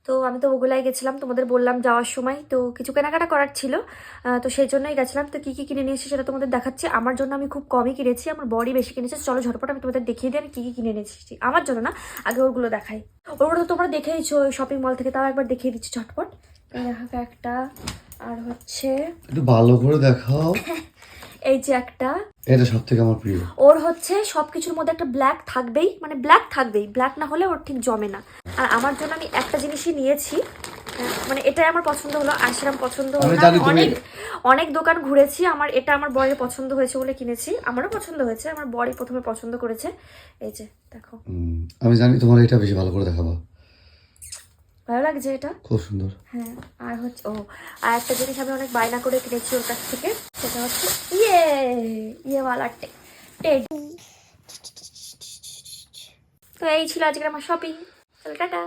তো আমি তো ওগুলাই গেছিলাম, তোমাদের বললাম যাওয়ার সময়। তো কিছু কেনাকাটা করার ছিল, তো সেই জন্যই গেছিলাম। তো কী কী কিনে নিয়ে এসেছি সেটা তোমাদের দেখাচ্ছি। আমার জন্য আমি খুব কমই কিনেছি, আমার বড়ি বেশি কিনেছে। চলো ঝটপট আমি তোমাদের দেখিয়ে দিই আমি কী কী কিনে নিয়েছি। আমার জন্য না, আগে ওগুলো দেখাই। ওগুলো তো তোমরা দেখেইছো শপিং মল থেকে, তাও একবার দেখিয়ে দিচ্ছি ঝটপট। দেখাবে একটা, আর হচ্ছে একটু ভালো করে দেখাও। এই যে একটা, এটা সবথেকে আমার প্রিয়। ওর হচ্ছে সবকিছুর মধ্যে একটা ব্ল্যাক থাকবেই, মানে ব্ল্যাক থাকবেই, ব্ল্যাক না হলে ওর ঠিক জমে না। আর আমার জন্য আমি একটা জিনিসই নিয়েছি, মানে এটাই আমার পছন্দ হলো, আর সেরকম পছন্দ হলো না। অনেক অনেক দোকান ঘুরেছি, আমার এটা আমার বরের পছন্দ হয়েছে বলে কিনেছি। আমারও পছন্দ হয়েছে, আমার বরই প্রথমে পছন্দ করেছে। এই যে দেখো, আমি জানি তোমার এটা বেশি ভালো করে দেখাবা। ভালো লাগছে এটা, খুব সুন্দর। হ্যাঁ। আর হচ্ছে আর একটা জিনিস আমি অনেক বায়না করে কিনেছি ওর কাছ থেকে, সেটা হচ্ছে ইয়েওয়ালা টেডি। তো এই ছিল আজকে আমার শপিং। চলো টাটা।